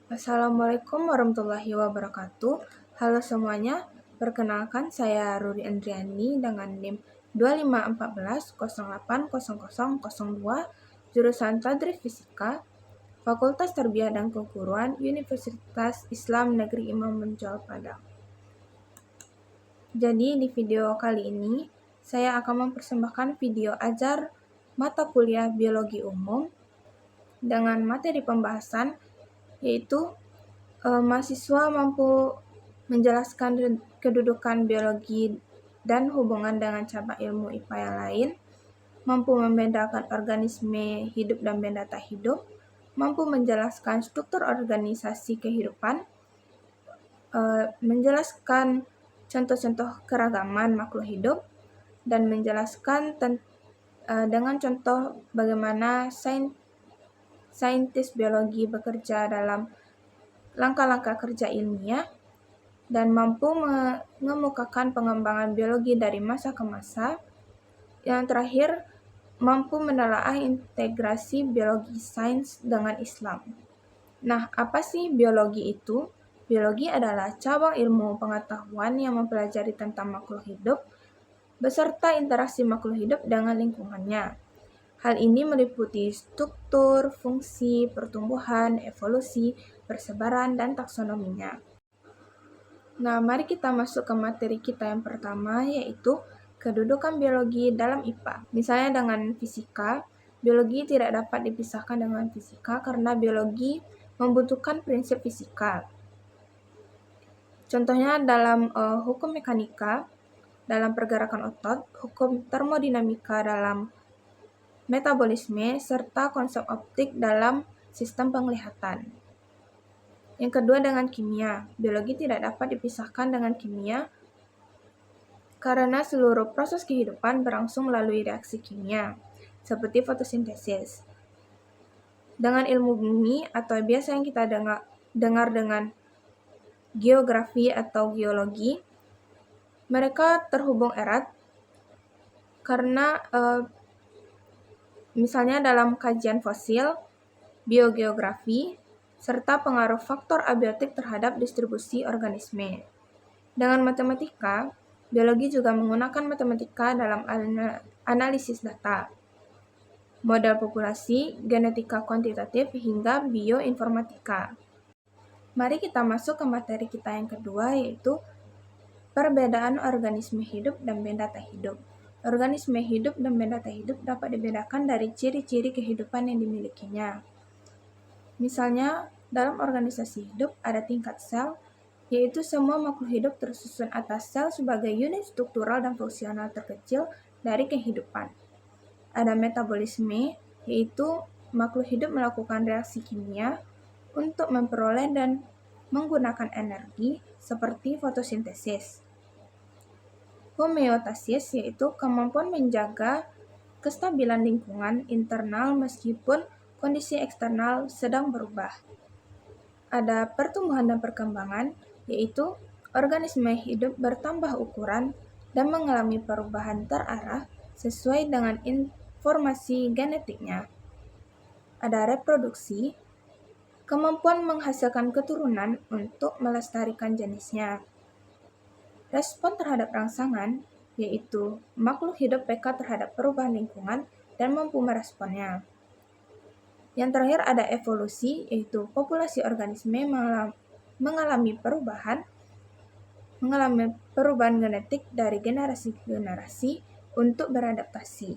Assalamualaikum warahmatullahi wabarakatuh. Halo semuanya, perkenalkan saya Ruri Andriani dengan NIM 2514080002, jurusan Tadris Fisika, Fakultas Tarbiyah dan Keguruan, Universitas Islam Negeri Imam Bonjol Padang. Jadi di video kali ini, saya akan mempersembahkan video ajar mata kuliah Biologi Umum dengan materi pembahasan yaitu mahasiswa mampu menjelaskan kedudukan biologi dan hubungan dengan cabang ilmu IPA yang lain, mampu membedakan organisme hidup dan benda tak hidup, mampu menjelaskan struktur organisasi kehidupan, menjelaskan contoh-contoh keragaman makhluk hidup, dan menjelaskan dengan contoh bagaimana saintis biologi bekerja dalam langkah-langkah kerja ilmiah, dan mampu mengemukakan pengembangan biologi dari masa ke masa. Yang terakhir, mampu menelaah integrasi biologi sains dengan Islam. Nah, apa sih biologi itu? Biologi adalah cabang ilmu pengetahuan yang mempelajari tentang makhluk hidup beserta interaksi makhluk hidup dengan lingkungannya. Hal ini meliputi struktur, fungsi, pertumbuhan, evolusi, persebaran, dan taksonominya. Nah, mari kita masuk ke materi kita yang pertama, yaitu kedudukan biologi dalam IPA. Misalnya dengan fisika, biologi tidak dapat dipisahkan dengan fisika karena biologi membutuhkan prinsip fisika. Contohnya dalam hukum mekanika, dalam pergerakan otot, hukum termodinamika dalam metabolisme, serta konsep optik dalam sistem penglihatan. Yang kedua dengan kimia. Biologi tidak dapat dipisahkan dengan kimia karena seluruh proses kehidupan berlangsung melalui reaksi kimia, seperti fotosintesis. Dengan ilmu bumi atau biasa yang kita dengar dengan geografi atau geologi, mereka terhubung erat karena misalnya dalam kajian fosil, biogeografi, serta pengaruh faktor abiotik terhadap distribusi organisme. Dengan matematika, biologi juga menggunakan matematika dalam analisis data, model populasi, genetika kuantitatif, hingga bioinformatika. Mari kita masuk ke materi kita yang kedua, yaitu perbedaan organisme hidup dan benda tak hidup. Organisme hidup dan benda tak hidup dapat dibedakan dari ciri-ciri kehidupan yang dimilikinya. Misalnya, dalam organisasi hidup ada tingkat sel, yaitu semua makhluk hidup tersusun atas sel sebagai unit struktural dan fungsional terkecil dari kehidupan. Ada metabolisme, yaitu makhluk hidup melakukan reaksi kimia untuk memperoleh dan menggunakan energi seperti fotosintesis. Homeostasis, yaitu kemampuan menjaga kestabilan lingkungan internal meskipun kondisi eksternal sedang berubah. Ada pertumbuhan dan perkembangan, yaitu organisme hidup bertambah ukuran dan mengalami perubahan terarah sesuai dengan informasi genetiknya. Ada reproduksi, kemampuan menghasilkan keturunan untuk melestarikan jenisnya. Respon terhadap rangsangan, yaitu makhluk hidup peka terhadap perubahan lingkungan dan mampu meresponnya. Yang terakhir ada evolusi, yaitu populasi organisme mengalami perubahan genetik dari generasi ke generasi untuk beradaptasi.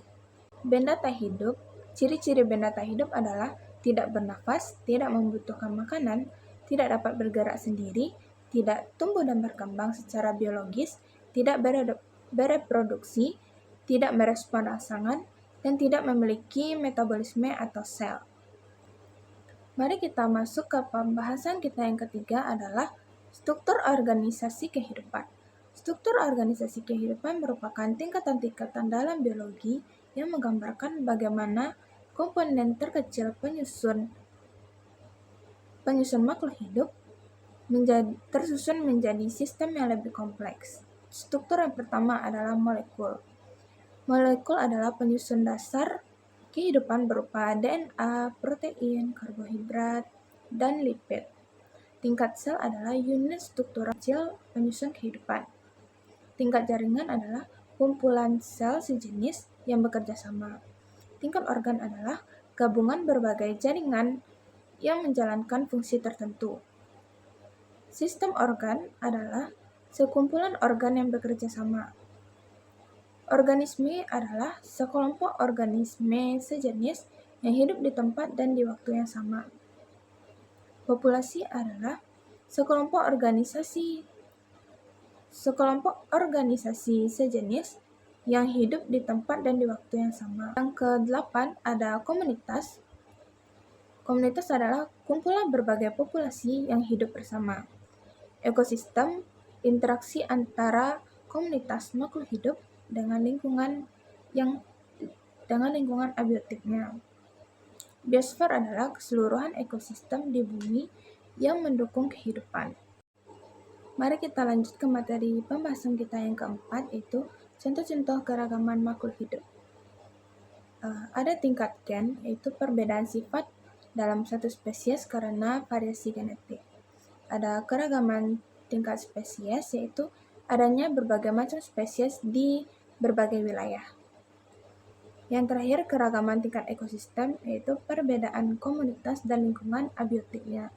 Benda tak hidup, ciri-ciri benda tak hidup adalah tidak bernafas, tidak membutuhkan makanan, tidak dapat bergerak sendiri, tidak tumbuh dan berkembang secara biologis, tidak bereproduksi, tidak merespon rangsangan, dan tidak memiliki metabolisme atau sel. Mari kita masuk ke pembahasan kita yang ketiga adalah struktur organisasi kehidupan. Struktur organisasi kehidupan merupakan tingkatan-tingkatan dalam biologi yang menggambarkan bagaimana komponen terkecil penyusun makhluk hidup tersusun menjadi sistem yang lebih kompleks. Struktur yang pertama adalah molekul. Molekul adalah penyusun dasar kehidupan berupa DNA, protein, karbohidrat, dan lipid. Tingkat sel adalah unit struktural kecil penyusun kehidupan. Tingkat jaringan adalah kumpulan sel sejenis yang bekerja sama. Tingkat organ adalah gabungan berbagai jaringan yang menjalankan fungsi tertentu. Sistem organ adalah sekumpulan organ yang bekerja sama. Organisme adalah sekelompok organisme sejenis yang hidup di tempat dan di waktu yang sama. Populasi adalah sekelompok organisasi sejenis yang hidup di tempat dan di waktu yang sama. Yang ke-8 ada komunitas. Komunitas adalah kumpulan berbagai populasi yang hidup bersama. Ekosistem, interaksi antara komunitas makhluk hidup dengan lingkungan abiotiknya. Biosfer adalah keseluruhan ekosistem di bumi yang mendukung kehidupan. Mari kita lanjut ke materi pembahasan kita yang keempat, yaitu contoh-contoh keragaman makhluk hidup. Ada tingkat gen, yaitu perbedaan sifat dalam satu spesies karena variasi genetik. Ada keragaman tingkat spesies, yaitu adanya berbagai macam spesies di berbagai wilayah. Yang terakhir, keragaman tingkat ekosistem, yaitu perbedaan komunitas dan lingkungan abiotiknya.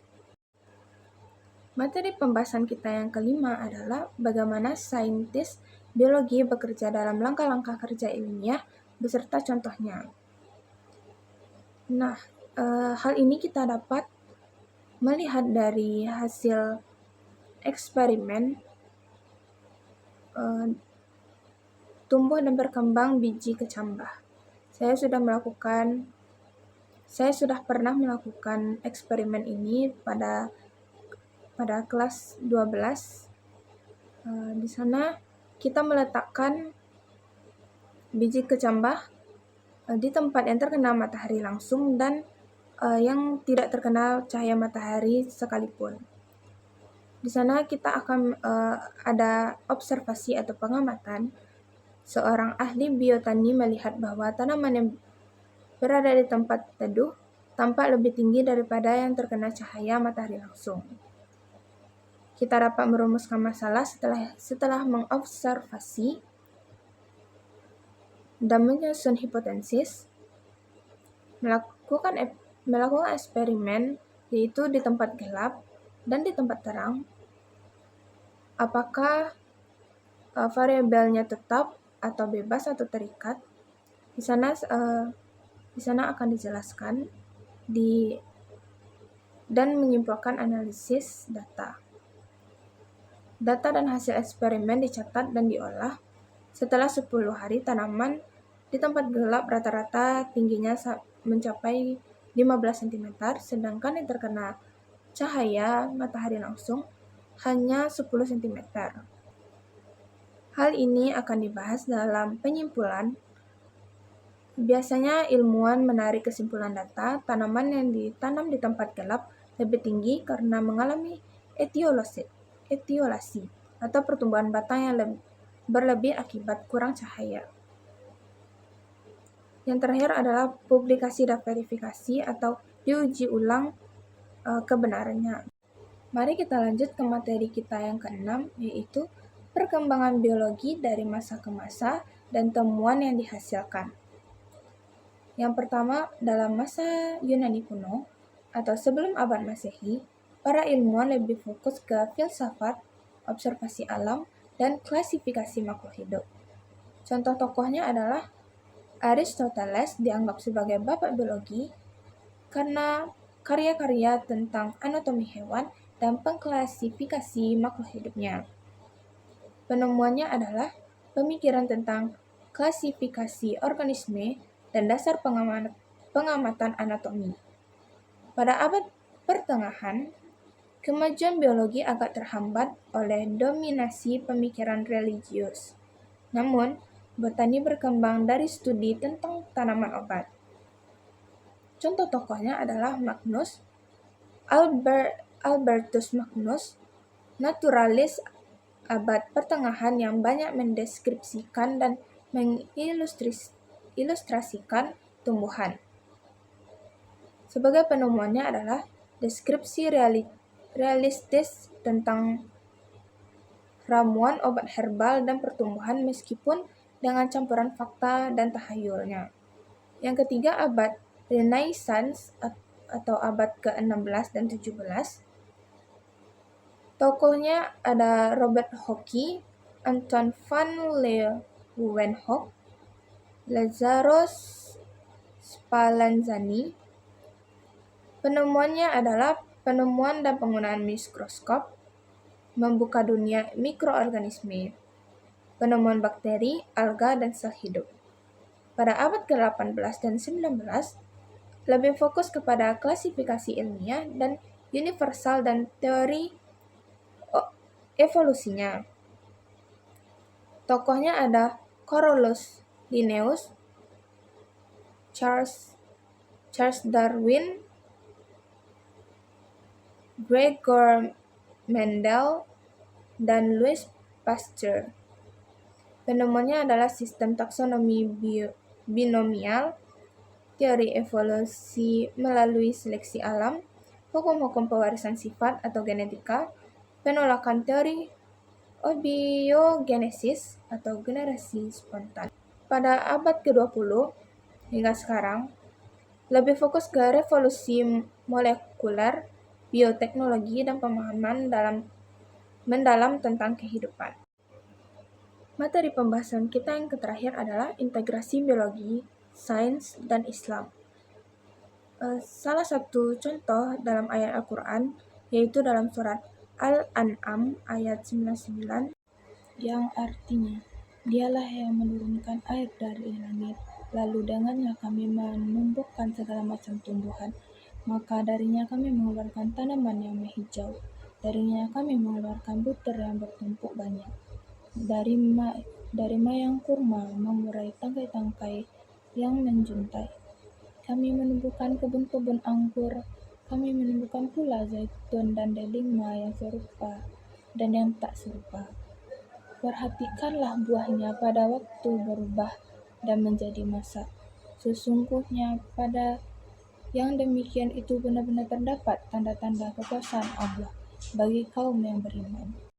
Materi pembahasan kita yang kelima adalah bagaimana saintis biologi bekerja dalam langkah-langkah kerja ilmiah beserta contohnya. Nah, hal ini kita dapat melihat dari hasil eksperimen tumbuh dan berkembang biji kecambah. Saya sudah pernah melakukan eksperimen ini pada kelas 12. Di sana kita meletakkan biji kecambah di tempat yang terkena matahari langsung dan yang tidak terkena cahaya matahari sekalipun. Di sana kita akan ada observasi atau pengamatan. Seorang ahli biotani melihat bahwa tanaman yang berada di tempat teduh tampak lebih tinggi daripada yang terkena cahaya matahari langsung. Kita dapat merumuskan masalah setelah mengobservasi dan menyusun hipotesis, melakukan eksperimen, yaitu di tempat gelap dan di tempat terang. Apakah variabelnya tetap atau bebas atau terikat? Di sana akan dijelaskan dan menyimpulkan analisis data. Data dan hasil eksperimen dicatat dan diolah. Setelah 10 hari, tanaman di tempat gelap rata-rata tingginya mencapai 15 cm, sedangkan yang terkena cahaya matahari langsung hanya 10 cm. Hal ini akan dibahas dalam penyimpulan. Biasanya ilmuwan menarik kesimpulan data tanaman yang ditanam di tempat gelap lebih tinggi karena mengalami etiolasi atau pertumbuhan batang yang berlebih akibat kurang cahaya. Yang terakhir adalah publikasi dan verifikasi atau diuji ulang kebenarannya. Mari kita lanjut ke materi kita yang keenam, yaitu perkembangan biologi dari masa ke masa dan temuan yang dihasilkan. Yang pertama, dalam masa Yunani kuno atau sebelum abad Masehi, para ilmuwan lebih fokus ke filsafat, observasi alam, dan klasifikasi makhluk hidup. Contoh tokohnya adalah Aristoteles, dianggap sebagai bapak biologi karena karya-karya tentang anatomi hewan dan pengklasifikasi makhluk hidupnya. Penemuannya adalah pemikiran tentang klasifikasi organisme dan dasar pengamatan anatomi. Pada abad pertengahan, kemajuan biologi agak terhambat oleh dominasi pemikiran religius. Namun, botani berkembang dari studi tentang tanaman obat. Contoh tokohnya adalah Albertus Magnus, naturalis abad pertengahan yang banyak mendeskripsikan dan mengilustrasikan tumbuhan. Sebagai penemuannya adalah deskripsi realistis tentang ramuan, obat herbal, dan pertumbuhan meskipun dengan campuran fakta dan tahayulnya. Yang ketiga, abad Renaissance atau abad ke-16 dan 17. Tokohnya ada Robert Hooke, Anton van Leeuwenhoek, Lazarus Spallanzani. Penemuannya adalah penemuan dan penggunaan mikroskop, membuka dunia mikroorganisme, penemuan bakteri, alga, dan sel hidup. Pada abad ke-18 dan 19, lebih fokus kepada klasifikasi ilmiah dan universal dan teori evolusinya. Tokohnya ada Carolus Linnaeus, Charles Darwin, Gregor Mendel, dan Louis Pasteur. Penemuannya adalah sistem taksonomi binomial, teori evolusi melalui seleksi alam, hukum-hukum pewarisan sifat atau genetika, penolakan teori abiogenesis atau generasi spontan. Pada abad ke-20 hingga sekarang, lebih fokus ke revolusi molekuler, bioteknologi, dan pemahaman mendalam tentang kehidupan. Materi pembahasan kita yang terakhir adalah integrasi biologi, sains, dan Islam. Salah satu contoh dalam ayat Al-Quran yaitu dalam surat Al-An'am ayat 99 yang artinya, Dialah yang menurunkan air dari langit, lalu dengannya kami menumbuhkan segala macam tumbuhan, maka darinya kami mengeluarkan tanaman yang menghijau, darinya kami mengeluarkan butir yang bertumpuk banyak. Dari mayang kurma mengurai tangkai-tangkai yang menjuntai. Kami menumbuhkan kebun-kebun anggur, kami menumbuhkan pula zaitun dan delima yang serupa dan yang tak serupa. Perhatikanlah buahnya pada waktu berubah dan menjadi masak. Sesungguhnya pada yang demikian itu benar-benar terdapat tanda-tanda kekuasaan Allah bagi kaum yang beriman.